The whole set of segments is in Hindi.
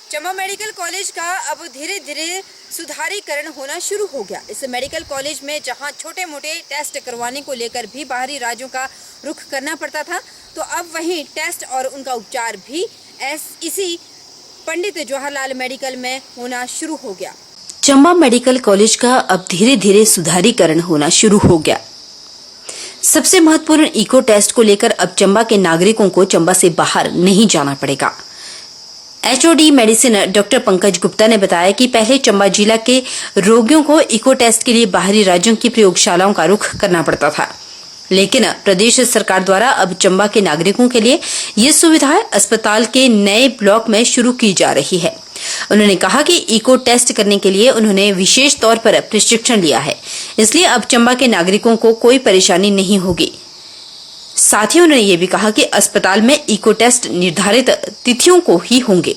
चंबा मेडिकल कॉलेज का अब धीरे धीरे सुधारीकरण होना शुरू हो गया। इस मेडिकल कॉलेज में जहां छोटे मोटे टेस्ट करवाने को लेकर भी बाहरी राज्यों का रुख करना पड़ता था, तो अब वहीं टेस्ट और उनका उपचार भी इसी पंडित जवाहरलाल मेडिकल में होना शुरू हो गया। चंबा मेडिकल कॉलेज का अब धीरे धीरे सुधारीकरण होना शुरू हो गया। सबसे महत्वपूर्ण इको टेस्ट को लेकर अब चंबा के नागरिकों को चंबा से बाहर नहीं जाना पड़ेगा। HOD medicine doctor Pankaj Gupta ने बताया कि पहले चंबा जिला के रोगियों को इको टेस्ट के लिए बाहरी राज्यों की प्रयोगशालाओं का रुख करना पड़ता था, लेकिन प्रदेश सरकार द्वारा अब चंबा के नागरिकों के लिए ये सुविधाएं अस्पताल के नए ब्लॉक में शुरू की जा रही है। उन्होंने कहा कि इको टेस्ट करने के लिए उन्होंने विशेष तौर पर प्रशिक्षण लिया है, इसलिए अब चंबा के नागरिकों को कोई परेशानी नहीं होगी। साथ ही उन्होंने ये भी कहा कि अस्पताल में इको टेस्ट निर्धारित तिथियों को ही होंगे।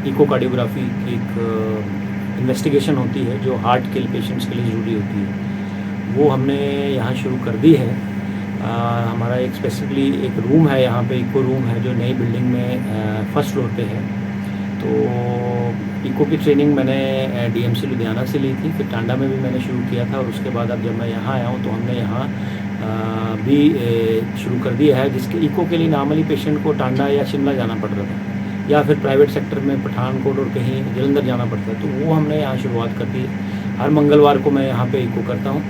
इको कार्डियोग्राफी एक इन्वेस्टिगेशन होती है जो हार्ट के पेशेंट्स के लिए ज़रूरी होती है, वो हमने यहाँ शुरू कर दी है। हमारा एक स्पेसिफिकली एक रूम है यहाँ पे, इको रूम है जो नई बिल्डिंग में फर्स्ट फ्लोर पे है। तो इको की ट्रेनिंग मैंने डीएमसी लुधियाना से ली थी, फिर टांडा में भी मैंने शुरू किया था, और उसके बाद अब जब मैं यहाँ आया हूँ तो हमने यहाँ भी शुरू कर दिया है, जिसके इको के लिए नॉर्मली पेशेंट को टांडा या शिमला जाना पड़ता था, या फिर प्राइवेट सेक्टर में पठानकोट और कहीं जलंधर जाना पड़ता है, तो वो हमने यहाँ शुरुआत कर दी है। हर मंगलवार को मैं यहाँ पे इको करता हूँ।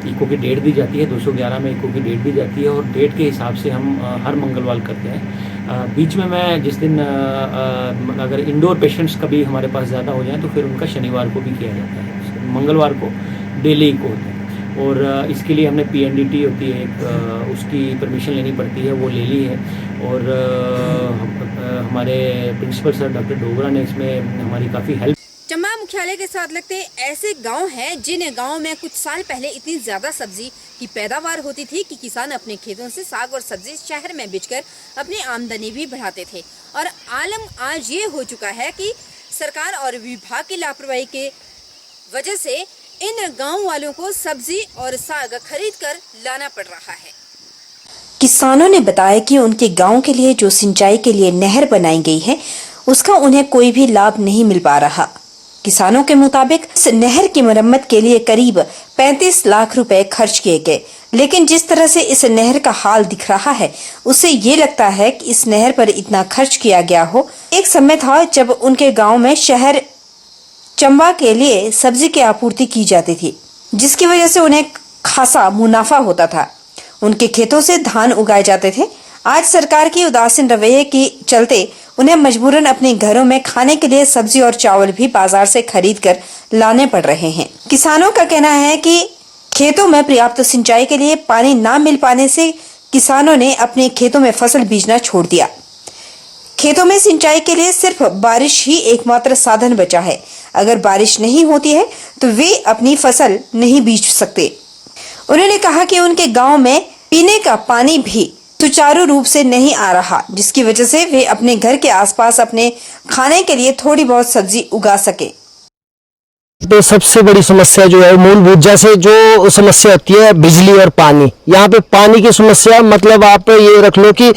इको की डेट दी जाती है, 211 में इको की डेट दी जाती है, और डेट के हिसाब से हम हर मंगलवार करते हैं। बीच में मैं जिस दिन अगर इंडोर पेशेंट्स कभी हमारे पास ज़्यादा हो जाए तो फिर उनका शनिवार को भी किया जाता है। मंगलवार को डेली इको होता है, और इसके लिए हमने पीएनडीटी होती है एक, उसकी परमिशन लेनी पड़ती है, वो ले ली है। और हमारे प्रिंसिपल सर डॉक्टर डोगरा ने इसमें हमारी काफ़ी हेल्प। चंबा मुख्यालय के साथ लगते ऐसे गांव हैं जिन गांवों में कुछ साल पहले इतनी ज्यादा सब्जी की पैदावार होती थी कि किसान अपने खेतों से साग और सब्जी शहर में बेचकर अपनी आमदनी भी बढ़ाते थे। और आलम आज ये हो चुका है कि सरकार और विभाग की लापरवाही के वजह से इन गांव वालों को सब्जी और साग खरीद कर लाना पड़ रहा है। किसानों ने बताया कि उनके गांव के लिए जो सिंचाई के लिए नहर बनाई गई है, उसका उन्हें कोई भी लाभ नहीं मिल पा रहा। किसानों के मुताबिक इस नहर की मरम्मत के लिए करीब 35 लाख रुपए खर्च किए गए, लेकिन जिस तरह से इस नहर का हाल दिख रहा है उससे ये लगता है कि इस नहर पर इतना खर्च किया गया हो। एक समय था जब उनके गांव में शहर चंबा के लिए सब्जी की आपूर्ति की जाती थी, जिसकी वजह से उन्हें खासा मुनाफा होता था। उनके खेतों से धान उगाए जाते थे। आज सरकार की उदासीन रवैये के चलते उन्हें मजबूरन अपने घरों में खाने के लिए सब्जी और चावल भी बाजार से खरीद कर लाने पड़ रहे हैं। किसानों का कहना है कि खेतों में पर्याप्त सिंचाई के लिए पानी न मिल पाने से किसानों ने अपने खेतों में फसल बीजना छोड़ दिया। खेतों में सिंचाई के लिए सिर्फ बारिश ही एकमात्र साधन बचा है। अगर बारिश नहीं होती है तो वे अपनी फसल नहीं बीज सकते। उन्होंने कहा कि उनके गांव में पीने का पानी भी सुचारू रूप से नहीं आ रहा, जिसकी वजह से वे अपने घर के आसपास अपने खाने के लिए थोड़ी बहुत सब्जी उगा सके। तो सबसे बड़ी समस्या जो है मूलभूत, जैसे जो समस्या होती है बिजली और पानी, यहाँ पे पानी की समस्या मतलब आप ये रख लो कि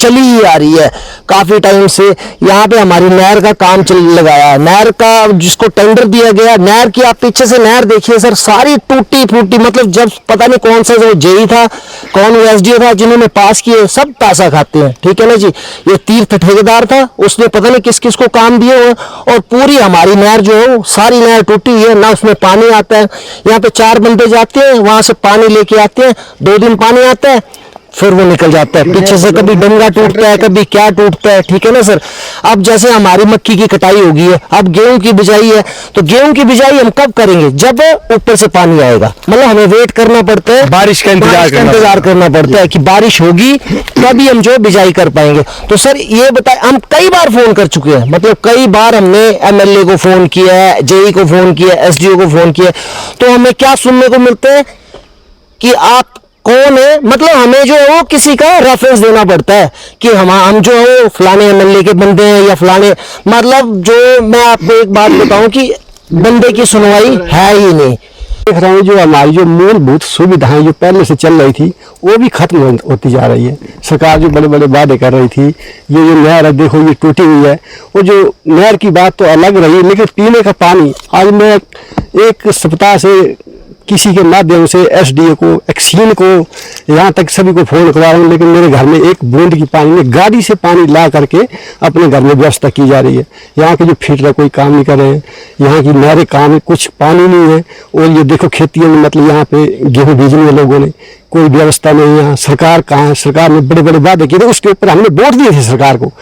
चली ही आ रही है काफी टाइम से। यहाँ पे हमारी नहर का काम चल लगाया है, नहर का जिसको टेंडर दिया गया, नहर की आप पीछे से नहर देखिए सर, सारी टूटी फूटी, मतलब जब पता नहीं कौन सा जो जेई था, कौन एसडीओ था जिन्होंने पास किए, सब पैसा खाते हैं, ठीक है ना जी। ये तीर्थ ठेकेदार था, उसने पता नहीं किस किस को काम दिए हुए, और पूरी हमारी नहर जो है सारी नहर टूटी है, ना उसमें पानी आता है। यहाँ पे 4 बंदे जाते हैं, वहां से पानी लेके आते हैं, 2 दिन पानी आता है, फिर वो निकल जाता है। पीछे से कभी डंगा टूटता है, कभी क्या टूटता है, ठीक है ना सर। अब जैसे हमारी मक्की की कटाई होगी है, अब गेहूं की बिजाई है, तो गेहूं की बिजाई हम कब करेंगे? जब ऊपर से पानी आएगा। मतलब हमें वेट करना पड़ता है, बारिश का इंतजार करना पड़ता है कि बारिश होगी तभी हम जो बिजाई कर पाएंगे। तो सर ये बताए, हम कई बार फोन कर चुके हैं, मतलब कई बार हमने एमएलए को फोन किया है, जेई को फोन किया, एसडीओ को फोन किया, तो हमें क्या सुनने को मिलता है कि आप कौन है, मतलब हमें जो है वो किसी का रेफरेंस देना पड़ता है कि हम जो है फलाने एमएलए के बंदे हैं या फलाने, मतलब जो मैं आपको एक बात बताऊं कि बंदे की सुनवाई है ही नहीं। देख रहे हैं जो हमारी जो मूलभूत सुविधाएं जो पहले से चल रही थी वो भी खत्म होती जा रही है। सरकार जो बड़े बड़े वादे कर रही थी, ये जो नहर है देखो ये टूटी हुई है, वो जो नहर की बात तो अलग रही, लेकिन पीने का पानी आज मैं एक सप्ताह से किसी के माध्यम से एसडीओ को, एक्सीन को, यहाँ तक सभी को फोन करवा रहा हूँ, लेकिन मेरे घर में एक बूंद की पानी में गाड़ी से पानी ला करके अपने घर में व्यवस्था की जा रही है। यहाँ के जो फिल्टर कोई काम नहीं कर रहे हैं, यहाँ की नहरें काम है, कुछ पानी नहीं है। और ये देखो खेतियों में मतलब यहाँ पे गेहूँ बीजने में लोगों ने कोई व्यवस्था नहीं है। यहाँ सरकार कहाँ है? सरकार ने बड़े बड़े वादे किए थे, उसके ऊपर हमने वोट दिए थे सरकार को।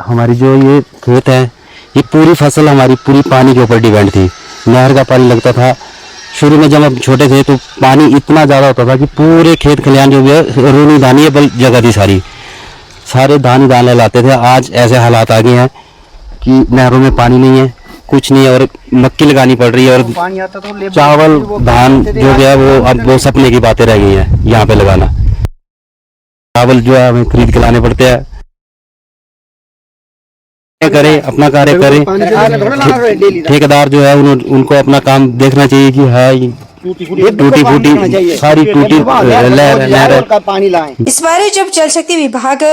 हमारी जो ये खेत है, ये पूरी फसल हमारी पूरी पानी के ऊपर डिपेंड थी। नहर का पानी लगता था। शुरू में जब हम छोटे थे तो पानी इतना ज़्यादा होता था कि पूरे खेत खलिहान जो है रोनी धानी बल जगह थी, सारे धान दाने लाते थे। आज ऐसे हालात आ गए हैं कि नहरों में पानी नहीं है, कुछ नहीं है, और मक्की लगानी पड़ रही है, और चावल धान जो है वो अब वो सपने की बातें रह गई हैं। यहाँ पे लगाना चावल जो है हमें खरीद के लाने पड़ते हैं। करें अपना कार्य करें, ठेकेदार जो है उनको अपना काम देखना चाहिए कि हाँ ये टूटी फूटी सारी टूटी नहर। इस बारे जब जल शक्ति विभाग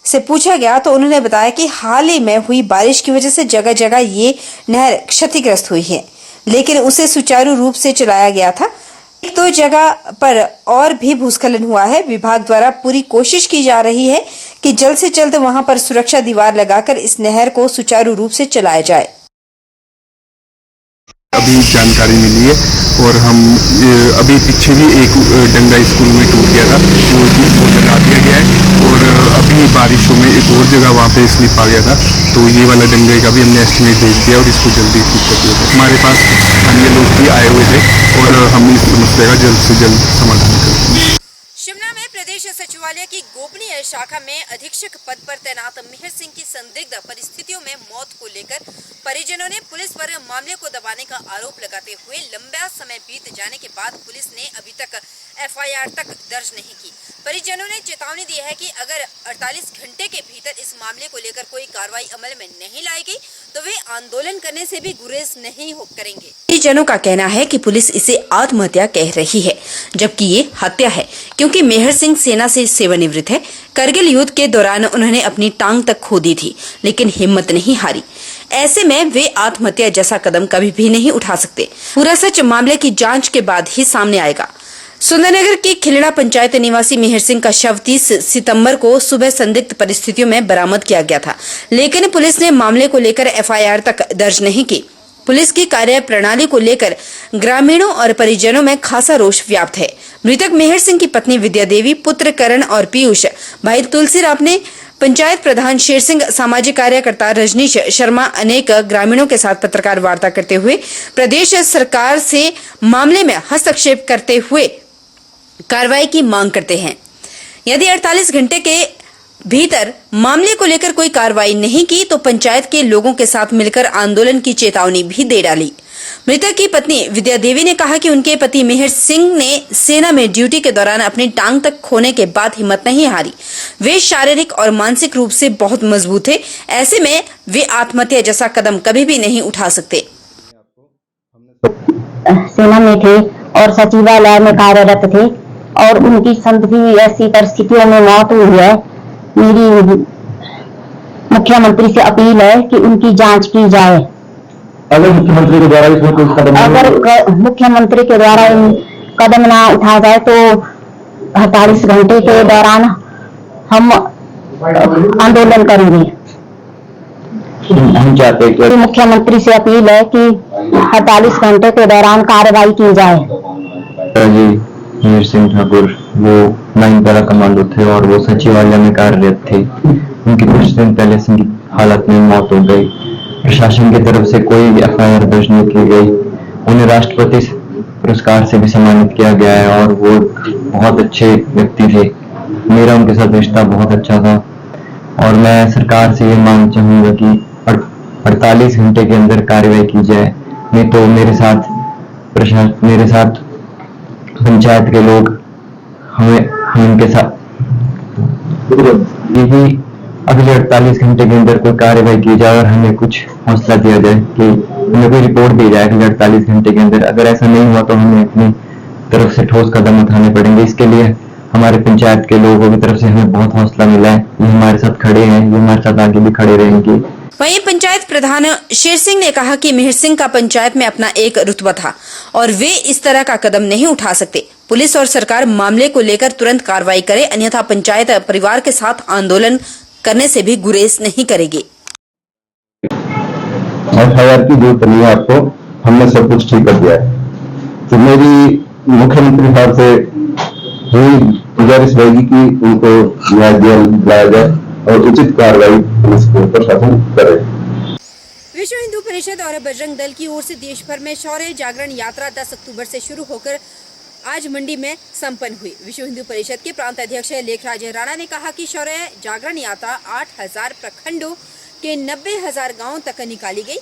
से पूछा गया तो उन्होंने बताया कि हाल ही में हुई बारिश की वजह से जगह जगह ये नहर क्षतिग्रस्त हुई है, लेकिन उसे सुचारू रूप से चलाया गया था। एक दो जगह पर और भी भूस्खलन हुआ है। विभाग द्वारा पूरी कोशिश की जा रही है कि जल्द से जल्द वहां पर सुरक्षा दीवार लगाकर इस नहर को सुचारू रूप से चलाया जाए। अभी जानकारी मिली है और हम अभी पीछे भी एक डंगा स्कूल में टूट गया था, वो लगा दिया गया है। और अभी बारिशों में एक और जगह वहाँ पे स्लिप आ गया था, तो ये वाला डंगे का भी हमने एस्टिमेट भेज दिया और इसको जल्दी ठीक कर दिया। हमारे पास स्थानीय लोग भी आए हुए थे और हम इस समस्या का जल्द से जल्द समाधान करेंगे। शिमला में प्रदेश सचिवालय की गोपनीय शाखा में अधीक्षक पद पर तैनात मेहर सिंह की संदिग्ध परिस्थितियों में मौत को लेकर परिजनों ने पुलिस पर मामले को दबाने का आरोप लगाते हुए लंबा समय बीत जाने के बाद पुलिस ने अभी तक एफआईआर तक दर्ज नहीं की। परिजनों ने चेतावनी दी है कि अगर 48 घंटे के भीतर इस मामले को लेकर कोई कार्रवाई अमल में नहीं लाई गई तो वे आंदोलन करने से भी गुरेज नहीं करेंगे। परिजनों का कहना है कि पुलिस इसे आत्महत्या कह रही है, जबकि ये हत्या है, क्योंकि मेहर सिंह सेना से सेवानिवृत्त है। करगिल युद्ध के दौरान उन्होंने अपनी टांग तक खो दी थी, लेकिन हिम्मत नहीं हारी। ऐसे में वे आत्महत्या जैसा कदम कभी भी नहीं उठा सकते। पूरा सच मामले की जांच के बाद ही सामने आएगा। सुंदरनगर की खिलड़ा पंचायत निवासी मेहर सिंह का शव 30 सितंबर को सुबह संदिग्ध परिस्थितियों में बरामद किया गया था, लेकिन पुलिस ने मामले को लेकर एफआईआर तक दर्ज नहीं की। पुलिस की कार्य प्रणाली को लेकर ग्रामीणों और परिजनों में खासा रोष व्याप्त है। मृतक मेहर सिंह की पत्नी विद्या देवी, पुत्र करण और पीयूष, भाई तुलसीराम ने, पंचायत प्रधान शेर सिंह, सामाजिक कार्यकर्ता रजनीश शर्मा अनेक ग्रामीणों के साथ पत्रकार वार्ता करते हुए प्रदेश सरकार से मामले में हस्तक्षेप करते हुए कार्रवाई की मांग करते हैं। यदि 48 घंटे के भीतर मामले को लेकर कोई कार्रवाई नहीं की तो पंचायत के लोगों के साथ मिलकर आंदोलन की चेतावनी भी दे डाली। मृतक की पत्नी विद्या देवी ने कहा कि उनके पति मेहर सिंह ने सेना में ड्यूटी के दौरान अपनी टांग तक खोने के बाद हिम्मत नहीं हारी। वे शारीरिक और मानसिक रूप से बहुत मजबूत थे। ऐसे में वे आत्महत्या जैसा कदम कभी भी नहीं उठा सकते। सेना में थे और सचिवालय में कार्यरत थे और उनकी संदिग्ध ऐसी परिस्थितियों में मौत हुई है। मेरी मुख्यमंत्री से अपील है कि उनकी जांच की जाए। अगर मुख्यमंत्री के द्वारा इसमें कोई कदम अगर मुख्यमंत्री के द्वारा कदम ना उठाया जाए तो 48 घंटे के दौरान हम आंदोलन करेंगे। हम चाहते हैं कि मुख्यमंत्री से अपील है कि 48 घंटे के दौरान कार्रवाई की जाए। मेहर सिंह ठाकुर वो 9 पैरा कमांडो थे और वो सचिवालय में कार्यरत थे। उनकी कुछ दिन पहले से हालत में मौत हो गई। प्रशासन की तरफ से कोई एफआईआर दर्ज नहीं की गई। उन्हें राष्ट्रपति पुरस्कार से भी सम्मानित किया गया है और वो बहुत अच्छे व्यक्ति थे। मेरा उनके साथ रिश्ता बहुत अच्छा था और मैं सरकार से ये मांग चाहूंगा कि 48 घंटे के अंदर कार्रवाई की जाए, नहीं तो मेरे साथ पंचायत के लोग हम उनके साथ यही अगले 48 घंटे के अंदर कोई कार्रवाई की जाए और हमें कुछ हौसला दिया जाए कि हमें कोई रिपोर्ट दी जाए कि 48 घंटे के अंदर। अगर ऐसा नहीं हुआ तो हमें अपनी तरफ से ठोस कदम उठाने पड़ेंगे। इसके लिए हमारे पंचायत के लोगों की तरफ से हमें बहुत हौसला मिला है। ये हमारे साथ खड़े हैं, ये हमारे साथ आगे भी खड़े रहेंगे। वहीं पंचायत प्रधान शेर सिंह ने कहा कि मिहिर सिंह का पंचायत में अपना एक रुतबा था और वे इस तरह का कदम नहीं उठा सकते। पुलिस और सरकार मामले को लेकर तुरंत कार्रवाई करे, अन्यथा पंचायत परिवार के साथ आंदोलन करने से भी गुरेज नहीं करेगी। FIR की जरूरत नहीं है आपको, हमने सब कुछ ठीक कर दिया है। तो मेरी मुख्यमंत्री साहब से यही गुजारिश रहेगी कि उनको न्याय दिलाया जाए और उचित कार्रवाई पुलिस को प्रशासन करे। विश्व हिंदू परिषद और बजरंग दल की ओर से देश भर में शौर्य जागरण यात्रा 10 अक्टूबर से शुरू होकर आज मंडी में संपन्न हुई। विश्व हिंदू परिषद के प्रांत अध्यक्ष लेखराज राणा ने कहा कि शौर्य जागरण यात्रा 8000 प्रखंडों के 90,000 गाँव तक निकाली गई।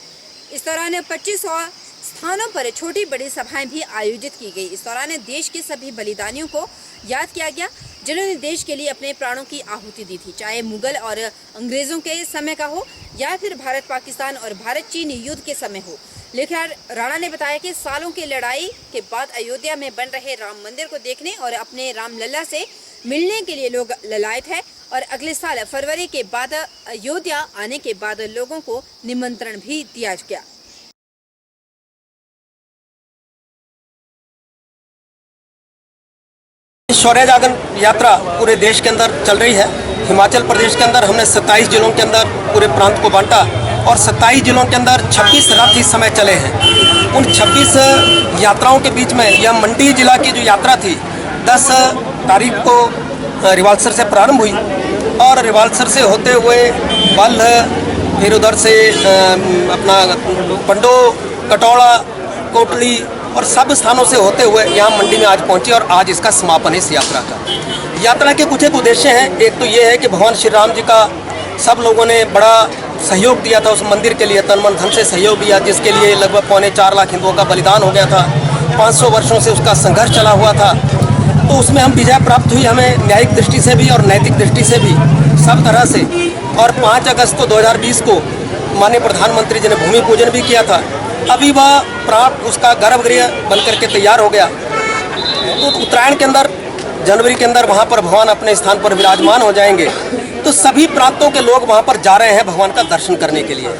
इस दौरान 2500 स्थानों पर छोटी बड़ी सभाएं भी आयोजित की गई। इस दौरान देश के सभी बलिदानियों को याद किया गया जिन्होंने देश के लिए अपने प्राणों की आहुति दी थी, चाहे मुगल और अंग्रेजों के समय का हो या फिर भारत पाकिस्तान और भारत चीन युद्ध के समय हो। लेखराज राणा ने बताया कि सालों की लड़ाई के बाद अयोध्या में बन रहे राम मंदिर को देखने और अपने रामलला से मिलने के लिए लोग ललायत है और अगले साल फरवरी के बाद अयोध्या आने के बाद लोगों को निमंत्रण भी दिया गया। शौर्य जागरण यात्रा पूरे देश के अंदर चल रही है। हिमाचल प्रदेश के अंदर हमने 27 जिलों के अंदर पूरे प्रांत को बांटा और 27 जिलों के अंदर 26 रथ इस समय चले हैं। उन 26 यात्राओं के बीच में यह मंडी जिला की जो यात्रा थी 10 तारीख को रिवालसर से प्रारंभ हुई और रिवालसर से होते हुए बल्ह, फिर उधर से अपना पंडो, कटौड़ा, कोटली और सब स्थानों से होते हुए यहाँ मंडी में आज पहुँचे और आज इसका समापन है इस यात्रा का। यात्रा के कुछ एक उद्देश्य हैं। एक तो ये है कि भगवान श्री राम जी का सब लोगों ने बड़ा सहयोग दिया था, उस मंदिर के लिए तन मन धन से सहयोग दिया, जिसके लिए लगभग 4.25 लाख हिंदुओं का बलिदान हो गया था। 500 वर्षों से उसका संघर्ष चला हुआ था, तो उसमें हम विजय प्राप्त हुई, हमें न्यायिक दृष्टि से भी और नैतिक दृष्टि से भी सब तरह से। और 5 अगस्त को 2020 को माननीय प्रधानमंत्री जी ने भूमि पूजन भी किया था। अभी वह प्राप्त उसका गर्भगृह बनकर के तैयार हो गया। तो उत्तरायण के अंदर जनवरी के अंदर वहाँ पर भगवान अपने स्थान पर विराजमान हो जाएंगे। तो सभी प्रांतों के लोग वहाँ पर जा रहे हैं भगवान का दर्शन करने के लिए।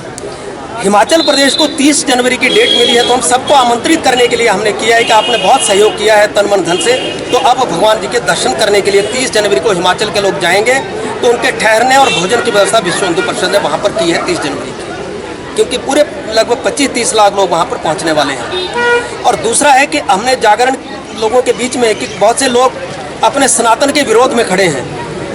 हिमाचल प्रदेश को 30 जनवरी की डेट मिली है, तो हम सबको आमंत्रित करने के लिए हमने किया है कि आपने बहुत सहयोग किया है तन मन धन से, तो अब भगवान जी के दर्शन करने के लिए 30 जनवरी को हिमाचल के लोग जाएंगे। तो उनके ठहरने और भोजन की व्यवस्था विश्व हिंदू परिषद ने वहाँ पर की है 30 जनवरी की, क्योंकि पूरे लगभग 25-30 लाख लोग वहाँ पर पहुँचने वाले हैं। और दूसरा है कि हमने जागरण लोगों के बीच में कि बहुत से लोग अपने सनातन के विरोध में खड़े हैं,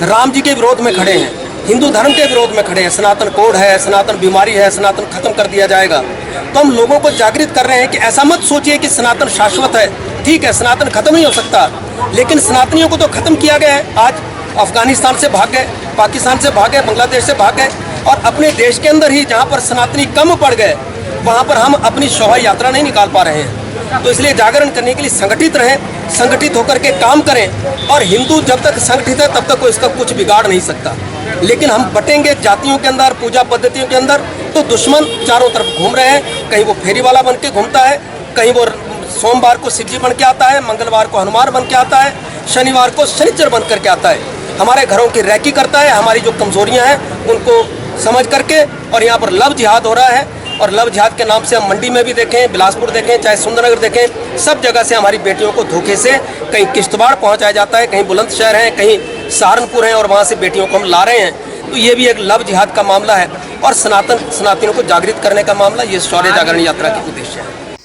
राम जी के विरोध में खड़े हैं, हिंदू धर्म के विरोध में खड़े हैं। सनातन कोड है, सनातन बीमारी है, सनातन खत्म कर दिया जाएगा। तो हम लोगों को जागृत कर रहे हैं कि ऐसा मत सोचिए कि सनातन शाश्वत है। ठीक है, सनातन खत्म नहीं हो सकता, लेकिन सनातनियों को तो खत्म किया गया है। आज अफगानिस्तान से भाग गए, पाकिस्तान से भाग गए, बांग्लादेश से भाग गए और अपने देश के अंदर ही जहाँ पर सनातनी कम पड़ गए वहाँ पर हम अपनी शोभा यात्रा नहीं निकाल पा रहे हैं। तो इसलिए जागरण करने के लिए संगठित रहें, संगठित होकर के काम करें। और हिंदू जब तक संगठित है तब तक कोई इसका कुछ बिगाड़ नहीं सकता। लेकिन हम बटेंगे जातियों के अंदर, पूजा पद्धतियों के अंदर, तो दुश्मन चारों तरफ घूम रहे हैं। कहीं वो फेरी वाला बन के घूमता है, कहीं वो सोमवार को शिव जी बन के आता है, मंगलवार को हनुमान बन के आता है, शनिवार को शनिचर बन करके आता है। हमारे घरों की रैकी करता है, हमारी जो कमजोरियाँ हैं उनको समझ करके। और यहाँ पर लव जिहाद हो रहा है और लव जिहाद के नाम से हम मंडी में भी देखें, बिलासपुर देखें, चाहे सुंदरनगर देखें, सब जगह से हमारी बेटियों को धोखे से कहीं किश्तवाड़ पहुंचाया जाता है, कहीं बुलंदशहर है, कहीं सहारनपुर है और वहां से बेटियों को हम ला रहे हैं। तो ये भी एक लव जिहाद का मामला है और सनातनियों को जागृत करने का मामला ये शौर्य जागरण यात्रा की उद्देश्य है।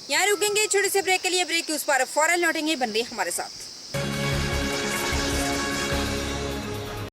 यहाँ रुकेंगे छोटे से ब्रेक के लिए। ब्रेक के उस पर फौरन लौटेंगे, बन रही हमारे साथ।